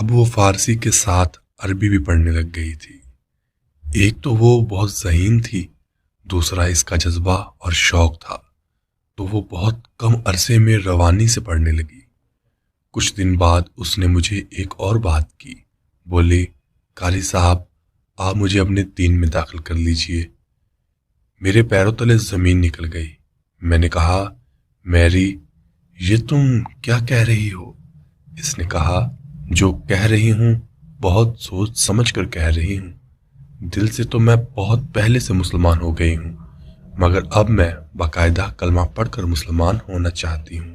اب وہ فارسی کے ساتھ عربی بھی پڑھنے لگ گئی تھی۔ ایک تو وہ بہت ذہین تھی، دوسرا اس کا جذبہ اور شوق تھا، تو وہ بہت کم عرصے میں روانی سے پڑھنے لگی۔ کچھ دن بعد اس نے مجھے ایک اور بات کی، بولی قاری صاحب آپ مجھے اپنے دین میں داخل کر لیجئے۔ میرے پیروں تلے زمین نکل گئی۔ میں نے کہا میری یہ تم کیا کہہ رہی ہو؟ اس نے کہا جو کہہ رہی ہوں بہت سوچ سمجھ کر کہہ رہی ہوں۔ دل سے تو میں بہت پہلے سے مسلمان ہو گئی ہوں، مگر اب میں باقاعدہ کلمہ پڑھ کر مسلمان ہونا چاہتی ہوں۔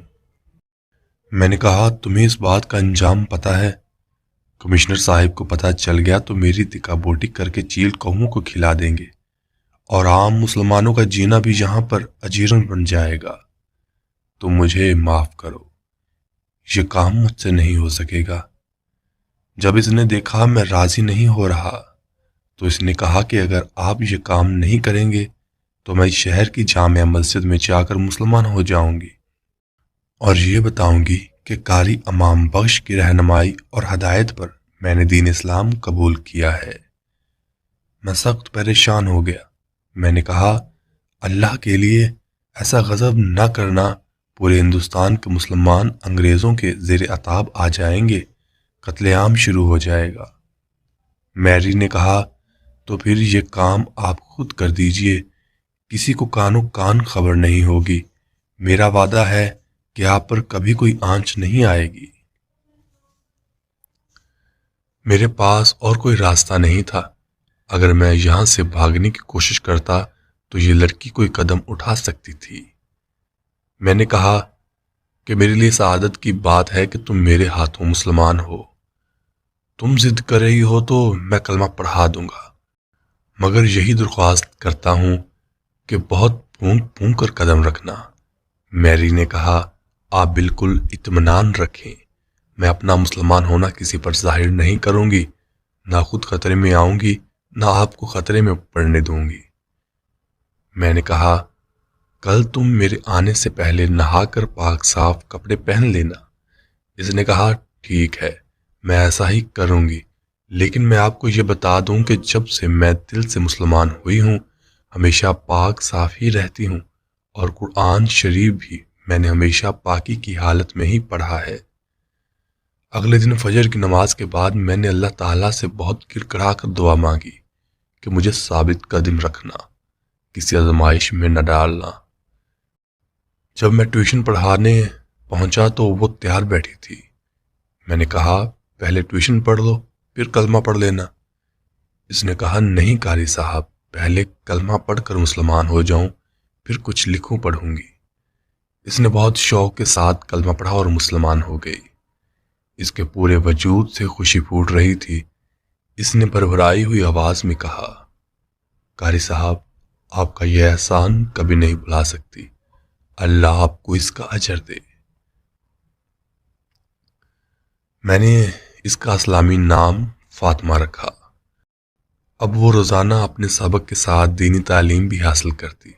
میں نے کہا تمہیں اس بات کا انجام پتہ ہے؟ کمشنر صاحب کو پتہ چل گیا تو میری تکا بوٹی کر کے چیل قوموں کو کھلا دیں گے اور عام مسلمانوں کا جینا بھی یہاں پر اجیرن بن جائے گا۔ تم مجھے معاف کرو، یہ کام مجھ سے نہیں ہو سکے گا۔ جب اس نے دیکھا میں راضی نہیں ہو رہا تو اس نے کہا کہ اگر آپ یہ کام نہیں کریں گے تو میں شہر کی جامع مسجد میں جا کر مسلمان ہو جاؤں گی اور یہ بتاؤں گی کہ قاری امام بخش کی رہنمائی اور ہدایت پر میں نے دین اسلام قبول کیا ہے۔ میں سخت پریشان ہو گیا۔ میں نے کہا اللہ کے لیے ایسا غضب نہ کرنا، پورے ہندوستان کے مسلمان انگریزوں کے زیر عتاب آ جائیں گے، قتل عام شروع ہو جائے گا۔ میری نے کہا تو پھر یہ کام آپ خود کر دیجئے، کسی کو کانو کان خبر نہیں ہوگی۔ میرا وعدہ ہے کہ آپ پر کبھی کوئی آنچ نہیں آئے گی۔ میرے پاس اور کوئی راستہ نہیں تھا۔ اگر میں یہاں سے بھاگنے کی کوشش کرتا تو یہ لڑکی کوئی قدم اٹھا سکتی تھی۔ میں نے کہا کہ میرے لیے سعادت کی بات ہے کہ تم میرے ہاتھوں مسلمان ہو۔ تم ضد کر رہی ہو تو میں کلمہ پڑھا دوں گا، مگر یہی درخواست کرتا ہوں کہ بہت پھونک پھونک کر قدم رکھنا۔ میری نے کہا آپ بالکل اطمینان رکھیں، میں اپنا مسلمان ہونا کسی پر ظاہر نہیں کروں گی، نہ خود خطرے میں آؤں گی نہ آپ کو خطرے میں پڑنے دوں گی۔ میں نے کہا کل تم میرے آنے سے پہلے نہا کر پاک صاف کپڑے پہن لینا۔ اس نے کہا ٹھیک ہے میں ایسا ہی کروں گی، لیکن میں آپ کو یہ بتا دوں کہ جب سے میں دل سے مسلمان ہوئی ہوں ہمیشہ پاک صاف ہی رہتی ہوں، اور قرآن شریف بھی میں نے ہمیشہ پاکی کی حالت میں ہی پڑھا ہے۔ اگلے دن فجر کی نماز کے بعد میں نے اللہ تعالیٰ سے بہت گڑگڑا کر دعا مانگی کہ مجھے ثابت قدم رکھنا، کسی آزمائش میں نہ ڈالنا۔ جب میں ٹیوشن پڑھانے پہنچا تو وہ تیار بیٹھی تھی۔ میں نے کہا پہلے ٹیوشن پڑھ لو پھر کلمہ پڑھ لینا۔ اس نے کہا نہیں قاری صاحب، پہلے کلمہ پڑھ کر مسلمان ہو جاؤں پھر کچھ لکھوں پڑھوں گی۔ اس نے بہت شوق کے ساتھ کلمہ پڑھا اور مسلمان ہو گئی۔ اس کے پورے وجود سے خوشی پھوٹ رہی تھی۔ اس نے بھربھرائی ہوئی آواز میں کہا قاری صاحب آپ کا یہ احسان کبھی نہیں بھلا سکتی، اللہ آپ کو اس کا اجر دے۔ میں نے اس کا اسلامی نام فاطمہ رکھا۔ اب وہ روزانہ اپنے سبق کے ساتھ دینی تعلیم بھی حاصل کرتی۔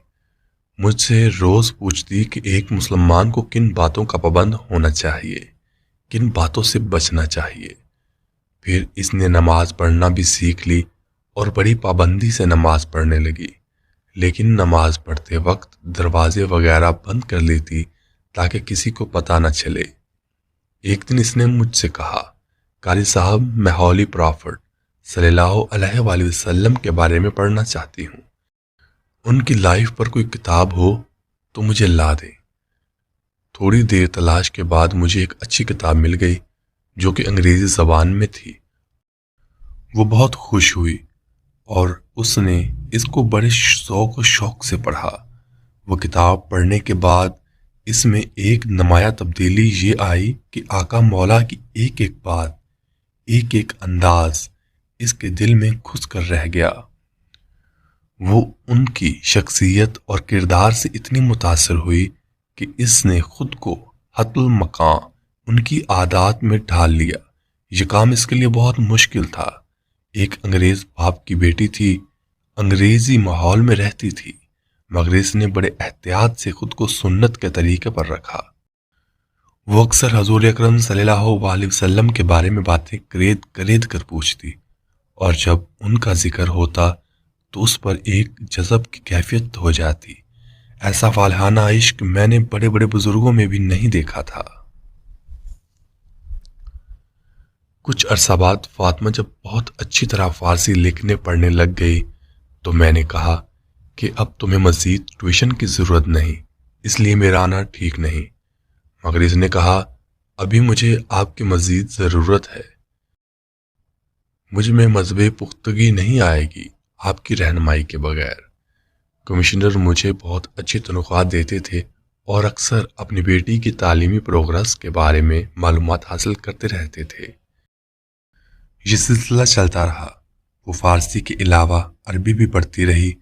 مجھ سے روز پوچھتی کہ ایک مسلمان کو کن باتوں کا پابند ہونا چاہیے، کن باتوں سے بچنا چاہیے۔ پھر اس نے نماز پڑھنا بھی سیکھ لی اور بڑی پابندی سے نماز پڑھنے لگی، لیکن نماز پڑھتے وقت دروازے وغیرہ بند کر لیتی تاکہ کسی کو پتہ نہ چلے۔ ایک دن اس نے مجھ سے کہا قاری صاحب میں ہولی پرافٹ صلی اللہ علیہ وآلہ وسلم کے بارے میں پڑھنا چاہتی ہوں، ان کی لائف پر کوئی کتاب ہو تو مجھے لا دیں۔ تھوڑی دیر تلاش کے بعد مجھے ایک اچھی کتاب مل گئی جو کہ انگریزی زبان میں تھی۔ وہ بہت خوش ہوئی اور اس نے اس کو بڑے ذوق و شوق سے پڑھا۔ وہ کتاب پڑھنے کے بعد اس میں ایک نمایاں تبدیلی یہ آئی کہ آقا مولا کی ایک ایک بات، ایک ایک انداز اس کے دل میں گھس کر رہ گیا۔ وہ ان کی شخصیت اور کردار سے اتنی متاثر ہوئی کہ اس نے خود کو حت المقام ان کی عادات میں ڈھال لیا۔ یہ کام اس کے لیے بہت مشکل تھا۔ ایک انگریز باپ کی بیٹی تھی، انگریزی ماحول میں رہتی تھی، مگر اس نے بڑے احتیاط سے خود کو سنت کے طریقے پر رکھا۔ وہ اکثر حضور اکرم صلی اللہ علیہ وسلم کے بارے میں باتیں کرید کرید کر پوچھتی، اور جب ان کا ذکر ہوتا تو اس پر ایک جذب کی کیفیت ہو جاتی۔ ایسا فالحانہ عشق میں نے بڑے بڑے بزرگوں میں بھی نہیں دیکھا تھا۔ کچھ عرصہ بعد فاطمہ جب بہت اچھی طرح فارسی لکھنے پڑھنے لگ گئی تو میں نے کہا کہ اب تمہیں مزید ٹیوشن کی ضرورت نہیں، اس لیے میرا آنا ٹھیک نہیں۔ مگر اس نے کہا ابھی مجھے آپ کی مزید ضرورت ہے، مجھ میں مذہبی پختگی نہیں آئے گی آپ کی رہنمائی کے بغیر۔ کمشنر مجھے بہت اچھی تنخواہ دیتے تھے اور اکثر اپنی بیٹی کی تعلیمی پروگرس کے بارے میں معلومات حاصل کرتے رہتے تھے۔ یہ سلسلہ چلتا رہا، وہ فارسی کے علاوہ عربی بھی پڑھتی رہی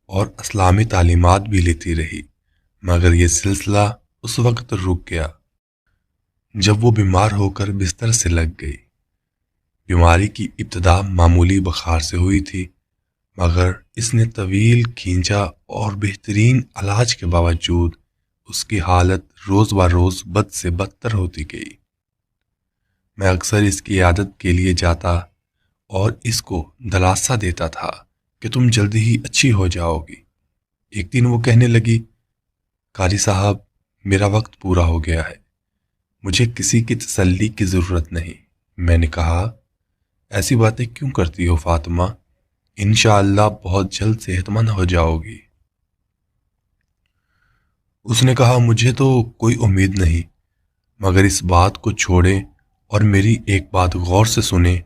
اور اسلامی تعلیمات بھی لیتی رہی، مگر یہ سلسلہ اس وقت رک گیا جب وہ بیمار ہو کر بستر سے لگ گئی۔ بیماری کی ابتدا معمولی بخار سے ہوئی تھی، مگر اس نے طویل کھینچا اور بہترین علاج کے باوجود اس کی حالت روز بروز بد سے بدتر ہوتی گئی۔ میں اکثر اس کی عیادت کے لیے جاتا اور اس کو دلاسا دیتا تھا کہ تم جلدی ہی اچھی ہو جاؤ گی۔ ایک دن وہ کہنے لگی، قاری صاحب میرا وقت پورا ہو گیا ہے، مجھے کسی کی تسلی کی ضرورت نہیں۔ میں نے کہا ایسی باتیں کیوں کرتی ہو فاطمہ، انشاءاللہ بہت جلد صحت مند ہو جاؤ گی۔ اس نے کہا مجھے تو کوئی امید نہیں، مگر اس بات کو چھوڑیں اور میری ایک بات غور سے سنیں،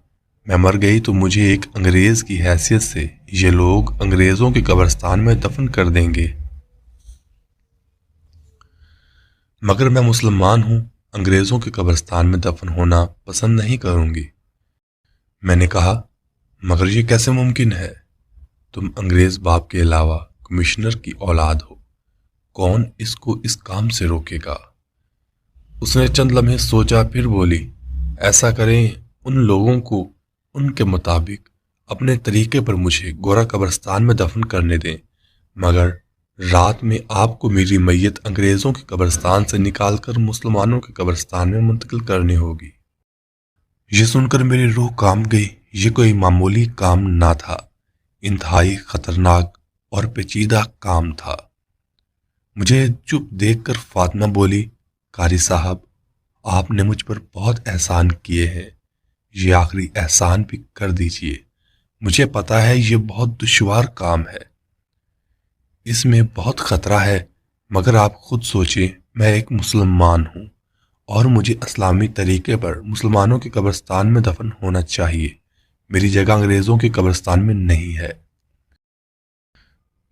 میں مر گئی تو مجھے ایک انگریز کی حیثیت سے یہ لوگ انگریزوں کے قبرستان میں دفن کر دیں گے، مگر میں مسلمان ہوں، انگریزوں کے قبرستان میں دفن ہونا پسند نہیں کروں گی۔ میں نے کہا مگر یہ کیسے ممکن ہے، تم انگریز باپ کے علاوہ کمشنر کی اولاد ہو، کون اس کو اس کام سے روکے گا؟ اس نے چند لمحے سوچا، پھر بولی ایسا کریں ان لوگوں کو ان کے مطابق اپنے طریقے پر مجھے گورا قبرستان میں دفن کرنے دیں، مگر رات میں آپ کو میری میت انگریزوں کے قبرستان سے نکال کر مسلمانوں کے قبرستان میں منتقل کرنی ہوگی۔ یہ سن کر میری روح کانپ گئی، یہ کوئی معمولی کام نہ تھا، انتہائی خطرناک اور پیچیدہ کام تھا۔ مجھے چپ دیکھ کر فاطمہ بولی، قاری صاحب آپ نے مجھ پر بہت احسان کیے ہیں، یہ آخری احسان بھی کر دیجئے، مجھے پتا ہے یہ بہت دشوار کام ہے، اس میں بہت خطرہ ہے، مگر آپ خود سوچیں میں ایک مسلمان ہوں اور مجھے اسلامی طریقے پر مسلمانوں کے قبرستان میں دفن ہونا چاہیے، میری جگہ انگریزوں کے قبرستان میں نہیں ہے۔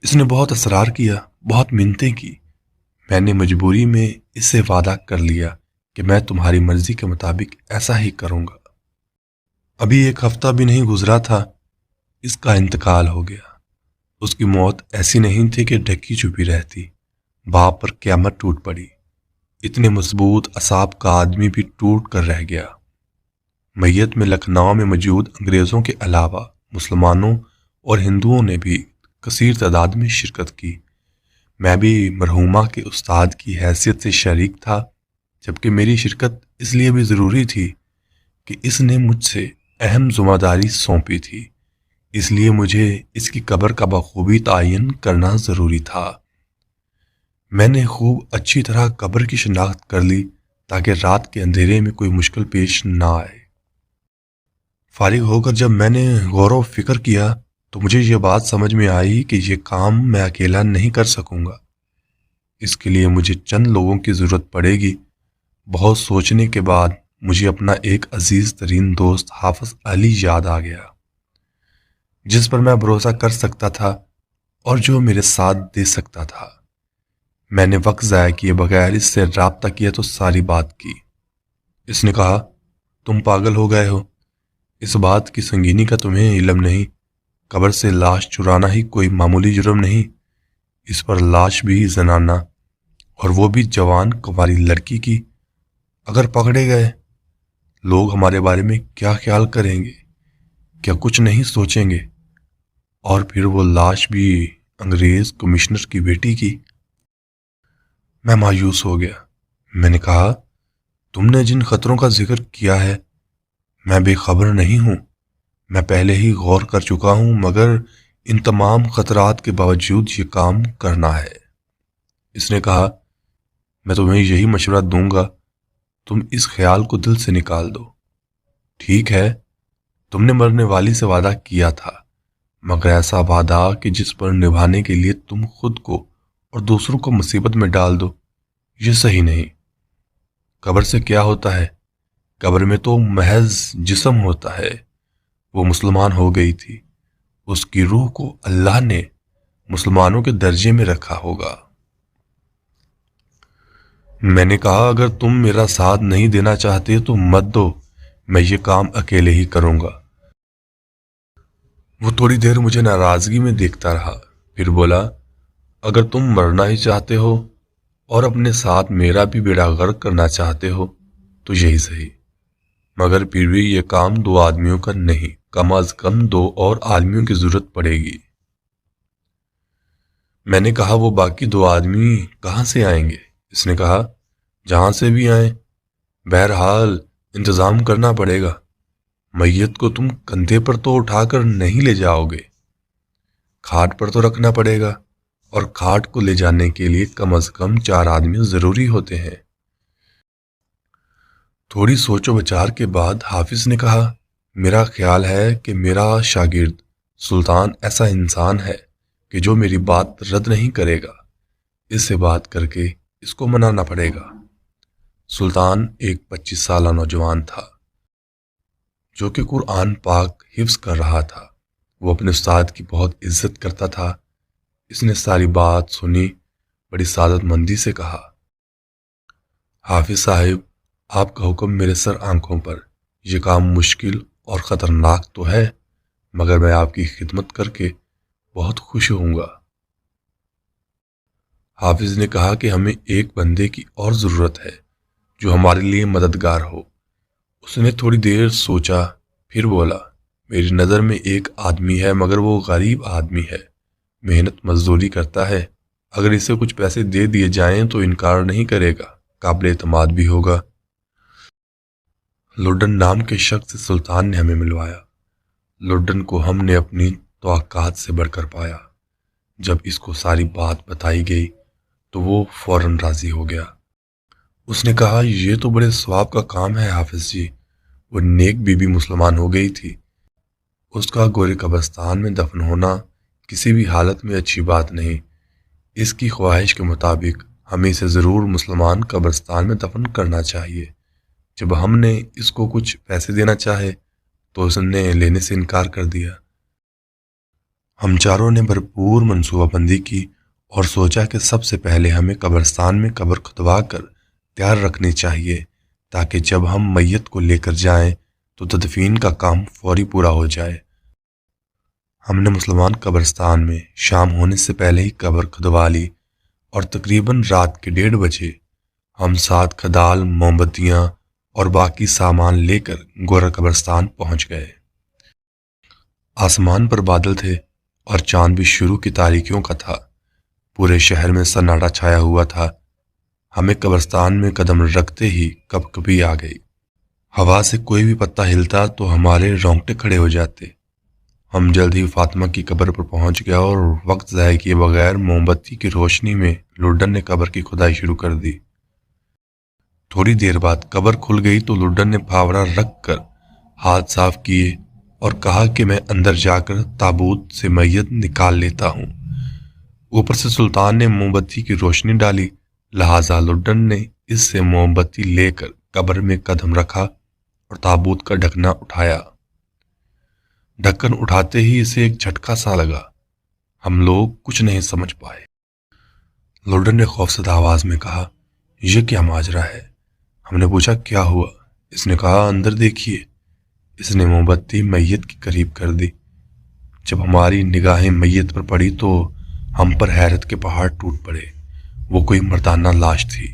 اس نے بہت اصرار کیا، بہت منتیں کی، میں نے مجبوری میں اس سے وعدہ کر لیا کہ میں تمہاری مرضی کے مطابق ایسا ہی کروں گا۔ ابھی ایک ہفتہ بھی نہیں گزرا تھا اس کا انتقال ہو گیا۔ اس کی موت ایسی نہیں تھی کہ ڈھکی چھپی رہتی، باپ پر قیامت ٹوٹ پڑی، اتنے مضبوط اعصاب کا آدمی بھی ٹوٹ کر رہ گیا۔ میت میں لکھنؤ میں موجود انگریزوں کے علاوہ مسلمانوں اور ہندوؤں نے بھی کثیر تعداد میں شرکت کی۔ میں بھی مرحومہ کے استاد کی حیثیت سے شریک تھا، جبکہ میری شرکت اس لیے بھی ضروری تھی کہ اس نے مجھ سے اہم ذمہ داری سونپی تھی، اس لیے مجھے اس کی قبر کا بخوبی تعین کرنا ضروری تھا۔ میں نے خوب اچھی طرح قبر کی شناخت کر لی تاکہ رات کے اندھیرے میں کوئی مشکل پیش نہ آئے۔ فارغ ہو کر جب میں نے غور و فکر کیا تو مجھے یہ بات سمجھ میں آئی کہ یہ کام میں اکیلا نہیں کر سکوں گا، اس کے لیے مجھے چند لوگوں کی ضرورت پڑے گی۔ بہت سوچنے کے بعد مجھے اپنا ایک عزیز ترین دوست حافظ علی یاد آ گیا، جس پر میں بھروسہ کر سکتا تھا اور جو میرے ساتھ دے سکتا تھا۔ میں نے وقت ضائع کیے بغیر اس سے رابطہ کیا تو ساری بات کی۔ اس نے کہا تم پاگل ہو گئے ہو، اس بات کی سنگینی کا تمہیں علم نہیں، قبر سے لاش چرانا ہی کوئی معمولی جرم نہیں، اس پر لاش بھی زنانہ اور وہ بھی جوان کنواری لڑکی کی، اگر پکڑے گئے لوگ ہمارے بارے میں کیا خیال کریں گے، کیا کچھ نہیں سوچیں گے، اور پھر وہ لاش بھی انگریز کمشنر کی بیٹی کی۔ میں مایوس ہو گیا، میں نے کہا تم نے جن خطروں کا ذکر کیا ہے میں بے خبر نہیں ہوں، میں پہلے ہی غور کر چکا ہوں، مگر ان تمام خطرات کے باوجود یہ کام کرنا ہے۔ اس نے کہا، میں تمہیں یہی مشورہ دوں گا، تم اس خیال کو دل سے نکال دو۔ ٹھیک ہے، تم نے مرنے والی سے وعدہ کیا تھا، مگر ایسا وعدہ کہ جس پر نبھانے کے لیے تم خود کو اور دوسروں کو مصیبت میں ڈال دو، یہ صحیح نہیں۔ قبر سے کیا ہوتا ہے؟ قبر میں تو محض جسم ہوتا ہے۔ وہ مسلمان ہو گئی تھی، اس کی روح کو اللہ نے مسلمانوں کے درجے میں رکھا ہوگا۔ میں نے کہا، اگر تم میرا ساتھ نہیں دینا چاہتے تو مت دو، میں یہ کام اکیلے ہی کروں گا۔ وہ تھوڑی دیر مجھے ناراضگی میں دیکھتا رہا، پھر بولا، اگر تم مرنا ہی چاہتے ہو اور اپنے ساتھ میرا بھی بیڑا غرق کرنا چاہتے ہو تو یہی صحیح، مگر پھر بھی یہ کام 2 آدمیوں کا نہیں، کم از کم 2 اور آدمیوں کی ضرورت پڑے گی۔ میں نے کہا، وہ باقی 2 آدمی کہاں سے آئیں گے؟ اس نے کہا، جہاں سے بھی آئیں، بہرحال انتظام کرنا پڑے گا۔ میت کو تم کندھے پر تو اٹھا کر نہیں لے جاؤ گے، کھاٹ پر تو رکھنا پڑے گا، اور کھاٹ کو لے جانے کے لیے کم از کم 4 آدمی ضروری ہوتے ہیں۔ تھوڑی سوچ و بچار کے بعد حافظ نے کہا، میرا خیال ہے کہ میرا شاگرد سلطان ایسا انسان ہے کہ جو میری بات رد نہیں کرے گا، اس سے بات کر کے اس کو منانا پڑے گا۔ سلطان ایک 25 سالہ نوجوان تھا جو کہ قرآن پاک حفظ کر رہا تھا۔ وہ اپنے استاد کی بہت عزت کرتا تھا۔ اس نے ساری بات سنی، بڑی سعادت مندی سے کہا، حافظ صاحب، آپ کا حکم میرے سر آنکھوں پر، یہ کام مشکل اور خطرناک تو ہے، مگر میں آپ کی خدمت کر کے بہت خوش ہوں گا۔ حافظ نے کہا کہ ہمیں ایک بندے کی اور ضرورت ہے جو ہمارے لیے مددگار ہو۔ اس نے تھوڑی دیر سوچا، پھر بولا، میری نظر میں ایک آدمی ہے، مگر وہ غریب آدمی ہے، محنت مزدوری کرتا ہے، اگر اسے کچھ پیسے دے دیے جائیں تو انکار نہیں کرے گا، قابل اعتماد بھی ہوگا۔ لوڈن نام کے شخص سے سلطان نے ہمیں ملوایا۔ لوڈن کو ہم نے اپنی توقعات سے بڑھ کر پایا۔ جب اس کو ساری بات بتائی گئی تو وہ فوراً راضی ہو گیا۔ اس نے کہا، یہ تو بڑے ثواب کا کام ہے حافظ جی۔ وہ نیک بی بی مسلمان ہو گئی تھی، اس کا گورے قبرستان میں دفن ہونا کسی بھی حالت میں اچھی بات نہیں۔ اس کی خواہش کے مطابق ہمیں اسے ضرور مسلمان قبرستان میں دفن کرنا چاہیے۔ جب ہم نے اس کو کچھ پیسے دینا چاہے تو اس نے لینے سے انکار کر دیا۔ ہم چاروں نے بھرپور منصوبہ بندی کی اور سوچا کہ سب سے پہلے ہمیں قبرستان میں قبر کھدوا کر تیار رکھنی چاہیے، تاکہ جب ہم میت کو لے کر جائیں تو تدفین کا کام فوری پورا ہو جائے۔ ہم نے مسلمان قبرستان میں شام ہونے سے پہلے ہی قبر کھدوا لی اور تقریباً رات کے 1:30 بجے ہم 7 کھدال، موم بتیاں اور باقی سامان لے کر گورا قبرستان پہنچ گئے۔ آسمان پر بادل تھے اور چاند بھی شروع کی تاریکیوں کا تھا۔ پورے شہر میں سناٹا چھایا ہوا تھا۔ ہمیں قبرستان میں قدم رکھتے ہی کب کبھی آ گئی۔ ہوا سے کوئی بھی پتا ہلتا تو ہمارے رونگٹے کھڑے ہو جاتے۔ ہم جلد ہی فاطمہ کی قبر پر پہنچ گیا اور وقت ضائع کیے بغیر موم بتی کی روشنی میں لوڈن نے قبر کی کھدائی شروع کر دی۔ تھوڑی دیر بعد قبر کھل گئی تو لوڈن نے پھاوڑا رکھ کر ہاتھ صاف کیے اور کہا کہ میں اندر جا کر تابوت سے میت نکال لیتا ہوں۔ اوپر سے سلطان نے موم بتی کی روشنی ڈالی، لہٰذا لوڈن نے اس سے موم بتی لے کر قبر میں قدم رکھا اور تابوت کا ڈھکنا اٹھایا۔ ڈھکن اٹھاتے ہی اسے ایک جھٹکا سا لگا۔ ہم لوگ کچھ نہیں سمجھ پائے۔ لوڈن نے خوفزدہ آواز میں کہا، یہ کیا ماجرا ہے؟ ہم نے پوچھا، کیا ہوا؟ اس نے کہا، اندر دیکھیے۔ اس نے موم بتی میت کے قریب کر دی۔ جب ہماری نگاہیں میت پر پڑی تو ہم پر حیرت کے پہاڑ ٹوٹ پڑے۔ وہ کوئی مردانہ لاش تھی۔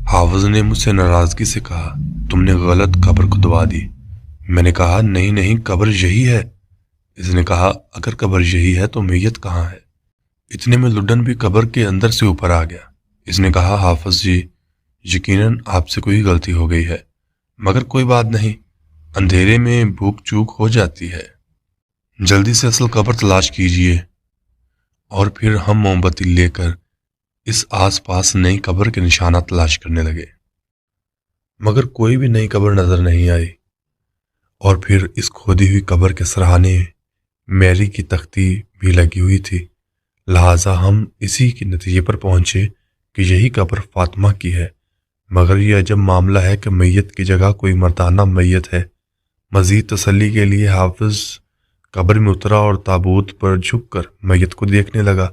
حافظ نے مجھ سے ناراضگی سے کہا، تم نے غلط قبر کھدوا دی۔ میں نے کہا، نہیں قبر یہی ہے۔ اس نے کہا، اگر قبر یہی ہے تو میت کہاں ہے؟ اتنے میں لوڈن بھی قبر کے اندر سے اوپر آ گیا۔ اس نے کہا، حافظ جی، یقیناً آپ سے کوئی غلطی ہو گئی ہے، مگر کوئی بات نہیں، اندھیرے میں بھوک چوک ہو جاتی ہے۔ جلدی سے اصل قبر تلاش کیجیے۔ اور پھر ہم موم بتی لے کر اس آس پاس نئی قبر کے نشانات تلاش کرنے لگے، مگر کوئی بھی نئی قبر نظر نہیں آئی۔ اور پھر اس کھودی ہوئی قبر کے سرہانے میری کی تختی بھی لگی ہوئی تھی، لہٰذا ہم اسی کے نتیجے پر پہنچے کہ یہی قبر فاطمہ کی ہے۔ مگر یہ عجب معاملہ ہے کہ میت کی جگہ کوئی مردانہ میت ہے۔ مزید تسلی کے لیے حافظ قبر میں اترا اور تابوت پر جھک کر میت کو دیکھنے لگا۔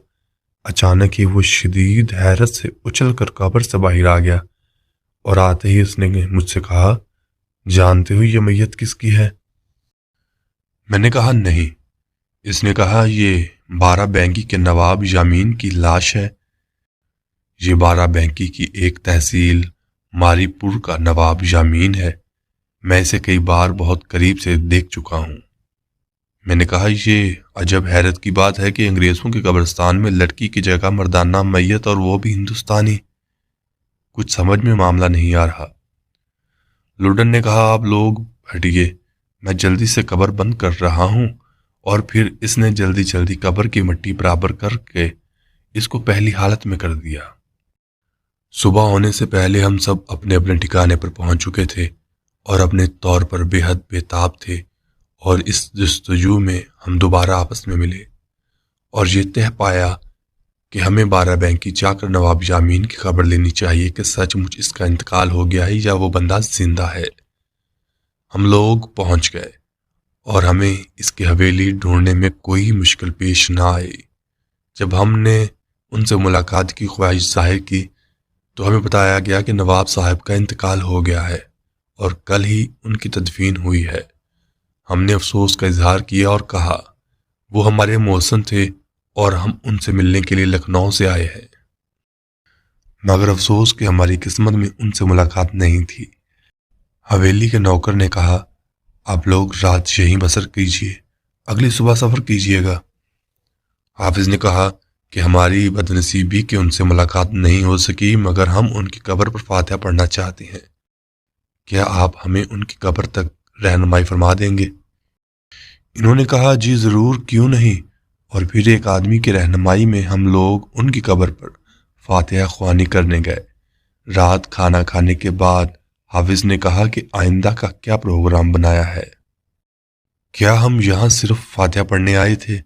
اچانک ہی وہ شدید حیرت سے اچھل کر قبر سے باہر آ گیا، اور آتے ہی اس نے مجھ سے کہا، جانتے ہو یہ میت کس کی ہے؟ میں نے کہا نہیں۔ اس نے کہا، یہ بارہ بینکی کے نواب یامین کی لاش ہے۔ یہ بارہ بینکی کی ایک تحصیل ماری پور کا نواب یامین ہے۔ میں اسے کئی بار بہت قریب سے دیکھ چکا ہوں۔ میں نے کہا، یہ عجب حیرت کی بات ہے کہ انگریزوں کے قبرستان میں لڑکی کی جگہ مردانہ میت، اور وہ بھی ہندوستانی۔ کچھ سمجھ میں معاملہ نہیں آ رہا۔ لوڈن نے کہا، آپ لوگ ہٹیے، میں جلدی سے قبر بند کر رہا ہوں۔ اور پھر اس نے جلدی جلدی قبر کی مٹی برابر کر کے اس کو پہلی حالت میں کر دیا۔ صبح ہونے سے پہلے ہم سب اپنے اپنے ٹھکانے پر پہنچ چکے تھے اور اپنے طور پر بے حد بے تاب تھے، اور اس جستجو میں ہم دوبارہ آپس میں ملے اور یہ طے پایا کہ ہمیں بارہ بینکی جا کر نواب یامین کی خبر لینی چاہیے کہ سچ مچ اس کا انتقال ہو گیا ہے یا وہ بندہ زندہ ہے۔ ہم لوگ پہنچ گئے اور ہمیں اس کی حویلی ڈھونڈنے میں کوئی مشکل پیش نہ آئی۔ جب ہم نے ان سے ملاقات کی خواہش ظاہر کی تو ہمیں بتایا گیا کہ نواب صاحب کا انتقال ہو گیا ہے اور کل ہی ان کی تدفین ہوئی ہے۔ ہم نے افسوس کا اظہار کیا اور کہا، وہ ہمارے محسن تھے اور ہم ان سے ملنے کے لیے لکھنؤ سے آئے ہیں، مگر افسوس کہ ہماری قسمت میں ان سے ملاقات نہیں تھی۔ حویلی کے نوکر نے کہا، آپ لوگ رات یہیں بسر کیجیے، اگلی صبح سفر کیجیے گا۔ حافظ نے کہا کہ ہماری بدنصیبی کہ ان سے ملاقات نہیں ہو سکی، مگر ہم ان کی قبر پر فاتحہ پڑھنا چاہتے ہیں۔ کیا آپ ہمیں ان کی قبر تک رہنمائی فرما دیں گے؟ انہوں نے کہا، جی ضرور، کیوں نہیں۔ اور پھر ایک آدمی کی رہنمائی میں ہم لوگ ان کی قبر پر فاتحہ خوانی کرنے گئے۔ رات کھانا کھانے کے بعد حافظ نے کہا کہ آئندہ کا کیا پروگرام بنایا ہے؟ کیا ہم یہاں صرف فاتحہ پڑھنے آئے تھے؟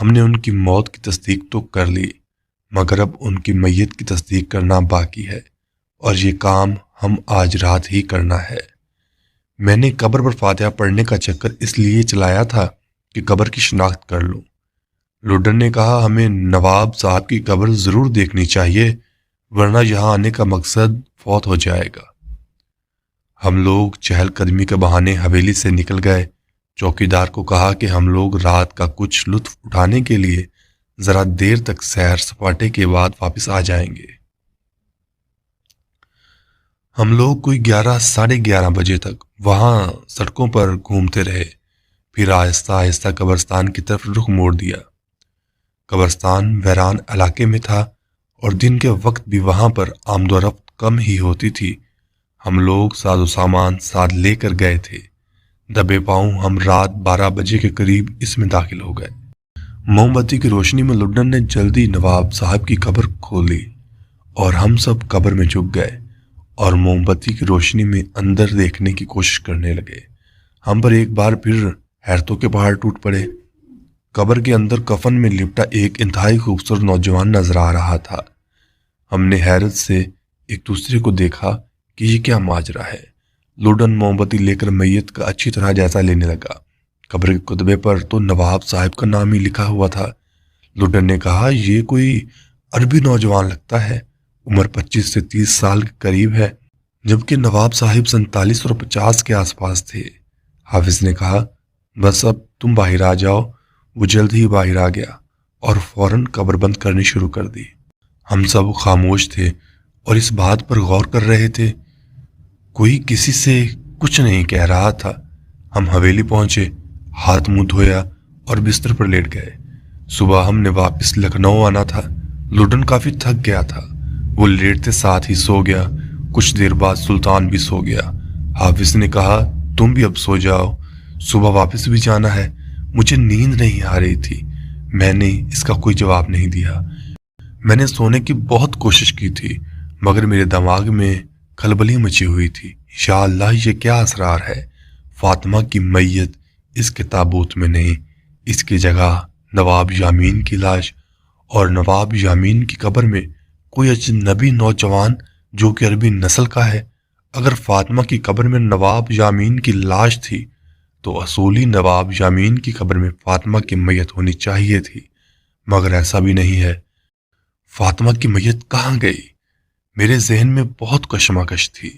ہم نے ان کی موت کی تصدیق تو کر لی، مگر اب ان کی میت کی تصدیق کرنا باقی ہے، اور یہ کام ہم آج رات ہی کرنا ہے۔ میں نے قبر پر فاتحہ پڑھنے کا چکر اس لیے چلایا تھا کہ قبر کی شناخت کر لوں۔ لوڈن نے کہا، ہمیں نواب صاحب کی قبر ضرور دیکھنی چاہیے، ورنہ یہاں آنے کا مقصد فوت ہو جائے گا۔ ہم لوگ چہل قدمی کے بہانے حویلی سے نکل گئے۔ چوکیدار کو کہا کہ ہم لوگ رات کا کچھ لطف اٹھانے کے لیے ذرا دیر تک سیر سپاٹے کے بعد واپس آ جائیں گے۔ ہم لوگ کوئی 11-11:30 بجے تک وہاں سڑکوں پر گھومتے رہے، پھر آہستہ آہستہ قبرستان کی طرف رخ موڑ دیا۔ قبرستان ویران علاقے میں تھا اور دن کے وقت بھی وہاں پر آمد و رفت کم ہی ہوتی تھی۔ ہم لوگ ساز و سامان ساتھ لے کر گئے تھے۔ دبے پاؤں ہم رات 12 بجے کے قریب اس میں داخل ہو گئے۔ موم بتی کی روشنی میں لڈن نے جلدی نواب صاحب کی قبر کھولی اور ہم سب قبر میں جھک گئے اور موم بتی کی روشنی میں اندر دیکھنے کی کوشش کرنے لگے۔ ہم پر ایک بار پھر حیرتوں کے پہاڑ ٹوٹ پڑے۔ قبر کے اندر کفن میں لپٹا ایک انتہائی خوبصورت نوجوان نظر آ رہا تھا۔ ہم نے حیرت سے ایک دوسرے کو دیکھا کہ یہ کیا ماجرا ہے۔ لوڈن موم بتی لے کر میت کا اچھی طرح جائزہ لینے لگا۔ قبر کے کتبے پر تو نواب صاحب کا نام ہی لکھا ہوا تھا۔ لوڈن نے کہا، یہ کوئی عربی نوجوان لگتا ہے، عمر 25 سے 30 سال کے قریب ہے، جبکہ نواب صاحب 47 اور 50 کے آس پاس تھے۔ حافظ نے کہا، بس اب تم باہر آ جاؤ۔ وہ جلد ہی باہر آ گیا اور فوراً قبر بند کرنی شروع کر دی۔ ہم سب خاموش تھے اور اس بات پر غور کر رہے تھے، کوئی کسی سے کچھ نہیں کہہ رہا تھا۔ ہم حویلی پہنچے، ہاتھ منہ دھویا اور بستر پر لیٹ گئے۔ صبح ہم نے واپس لکھنؤ آنا تھا۔ لوڈن کافی تھک گیا تھا، وہ لیٹتے ساتھ ہی سو گیا۔ کچھ دیر بعد سلطان بھی سو گیا۔ حافظ نے کہا تم بھی اب سو جاؤ، صبح واپس بھی جانا ہے۔ مجھے نیند نہیں آ رہی تھی۔ میں نے اس کا کوئی جواب نہیں دیا۔ میں نے سونے کی بہت کوشش کی تھی مگر میرے دماغ میں کھلبلی مچی ہوئی تھی۔ یا اللہ، یہ کیا اسرار ہے؟ فاطمہ کی میت اس کے تابوت میں نہیں، اس کی جگہ نواب یامین کی لاش، اور نواب یامین کی قبر میں کوئی اجنبی نوجوان جو کہ عربی نسل کا ہے۔ اگر فاطمہ کی قبر میں نواب یامین کی لاش تھی تو اصولی نواب یامین کی قبر میں فاطمہ کی میت ہونی چاہیے تھی، مگر ایسا بھی نہیں ہے۔ فاطمہ کی میت کہاں گئی؟ میرے ذہن میں بہت کشمکش تھی۔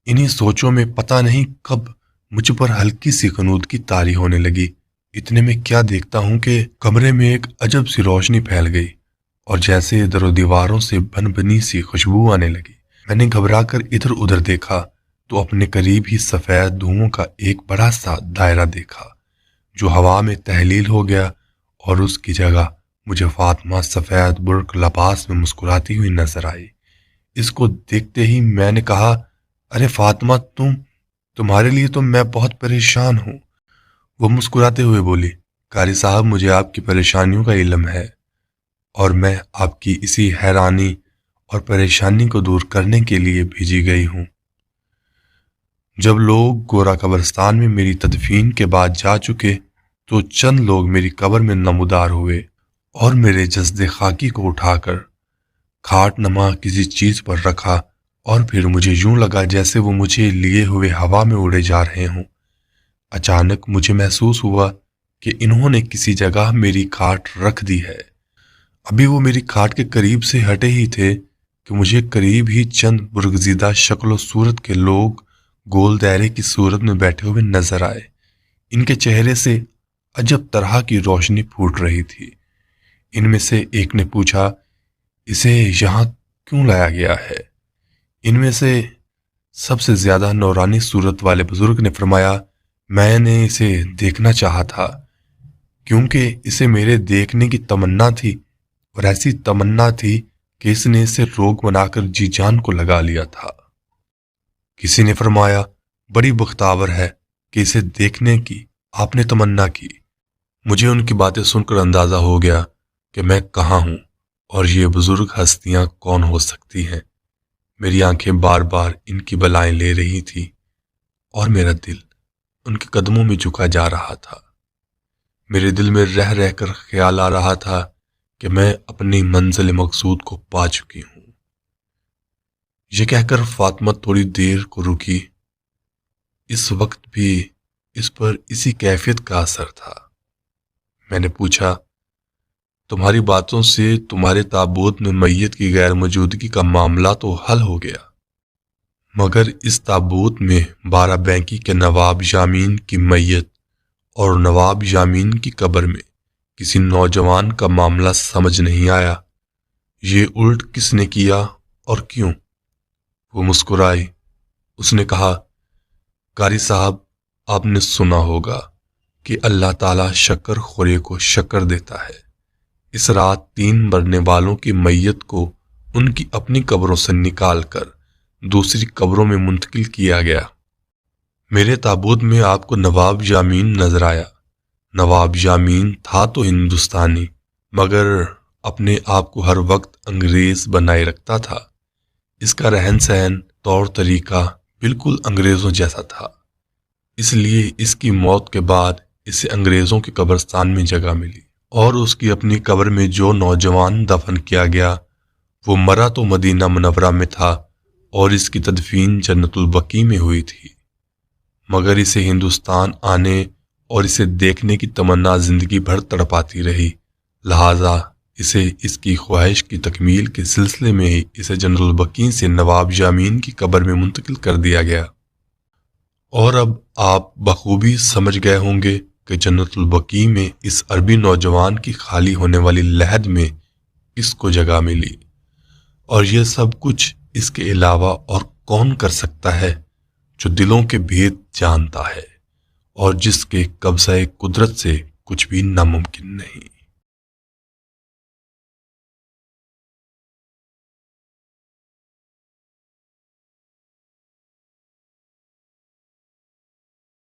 انہی سوچوں میں پتہ نہیں کب مجھ پر ہلکی سی غنودگی طاری ہونے لگی۔ اتنے میں کیا دیکھتا ہوں کہ کمرے میں ایک عجب سی روشنی پھیل گئی اور جیسے در و دیواروں سے بن بنی سی خوشبو آنے لگی۔ میں نے گھبرا کر ادھر ادھر دیکھا تو اپنے قریب ہی سفید دھوؤں کا ایک بڑا سا دائرہ دیکھا جو ہوا میں تحلیل ہو گیا، اور اس کی جگہ مجھے فاطمہ سفید برق لباس میں مسکراتی ہوئی نظر آئی۔ اس کو دیکھتے ہی میں نے کہا ارے فاطمہ، تمہارے لیے تو میں بہت پریشان ہوں۔ وہ مسکراتے ہوئے بولی قاری صاحب، مجھے آپ کی پریشانیوں کا علم ہے اور میں آپ کی اسی حیرانی اور پریشانی کو دور کرنے کے لیے بھیجی گئی ہوں۔ جب لوگ گورا قبرستان میں میری تدفین کے بعد جا چکے تو چند لوگ میری قبر میں نمودار ہوئے اور میرے جسد خاکی کو اٹھا کر کھاٹ نما کسی چیز پر رکھا، اور پھر مجھے یوں لگا جیسے وہ مجھے لیے ہوئے ہوا میں اڑے جا رہے ہوں۔ اچانک مجھے محسوس ہوا کہ انہوں نے کسی جگہ میری کھاٹ رکھ دی ہے۔ ابھی وہ میری کھاٹ کے قریب سے ہٹے ہی تھے کہ مجھے قریب ہی چند برگزیدہ شکل و صورت کے لوگ گول دائرے کی صورت میں بیٹھے ہوئے نظر آئے۔ ان کے چہرے سے عجب طرح کی روشنی پھوٹ رہی تھی۔ ان میں سے ایک نے پوچھا اسے یہاں کیوں لایا گیا ہے؟ ان میں سے سب سے زیادہ نورانی صورت والے بزرگ نے فرمایا میں نے اسے دیکھنا چاہا تھا کیونکہ اسے میرے دیکھنے کی تمنا تھی، اور ایسی تمنا تھی کہ اس نے اسے روگ بنا کر جی جان کو لگا لیا تھا۔ کسی نے فرمایا بڑی بختاور ہے کہ اسے دیکھنے کی آپ نے تمنا کی۔ مجھے ان کی باتیں سن کر اندازہ ہو گیا کہ میں کہاں ہوں اور یہ بزرگ ہستیاں کون ہو سکتی ہیں۔ میری آنکھیں بار بار ان کی بلائیں لے رہی تھی اور میرا دل ان کے قدموں میں جھکا جا رہا تھا۔ میرے دل میں رہ رہ کر خیال آ رہا تھا کہ میں اپنی منزل مقصود کو پا چکی ہوں۔ یہ کہہ کر فاطمہ تھوڑی دیر کو رکی۔ اس وقت بھی اس پر اسی کیفیت کا اثر تھا۔ میں نے پوچھا تمہاری باتوں سے تمہارے تابوت میں میت کی غیر موجودگی کا معاملہ تو حل ہو گیا، مگر اس تابوت میں 12 بینکی کے نواب یامین کی میت اور نواب یامین کی قبر میں کسی نوجوان کا معاملہ سمجھ نہیں آیا۔ یہ الٹ کس نے کیا اور کیوں؟ وہ مسکرائی۔ اس نے کہا قاری صاحب، آپ نے سنا ہوگا کہ اللہ تعالیٰ شکر خوری کو شکر دیتا ہے۔ اس رات 3 مرنے والوں کی میت کو ان کی اپنی قبروں سے نکال کر دوسری قبروں میں منتقل کیا گیا۔ میرے تابوت میں آپ کو نواب یامین نظر آیا۔ نواب یامین تھا تو ہندوستانی، مگر اپنے آپ کو ہر وقت انگریز بنائے رکھتا تھا۔ اس کا رہن سہن، طور طریقہ بالکل انگریزوں جیسا تھا، اس لیے اس کی موت کے بعد اسے انگریزوں کے قبرستان میں جگہ ملی، اور اس کی اپنی قبر میں جو نوجوان دفن کیا گیا وہ مرا تو مدینہ منورہ میں تھا اور اس کی تدفین جنت البقیع میں ہوئی تھی، مگر اسے ہندوستان آنے اور اسے دیکھنے کی تمنا زندگی بھر تڑپاتی رہی، لہٰذا اسے اس کی خواہش کی تکمیل کے سلسلے میں ہی اسے جنت البقیع سے نواب یامین کی قبر میں منتقل کر دیا گیا۔ اور اب آپ بخوبی سمجھ گئے ہوں گے کہ جنت البقیع میں اس عربی نوجوان کی خالی ہونے والی لحد میں کس کو جگہ ملی، اور یہ سب کچھ اس کے علاوہ اور کون کر سکتا ہے جو دلوں کے بھید جانتا ہے اور جس کے قبضہ قدرت سے کچھ بھی ناممکن نہیں۔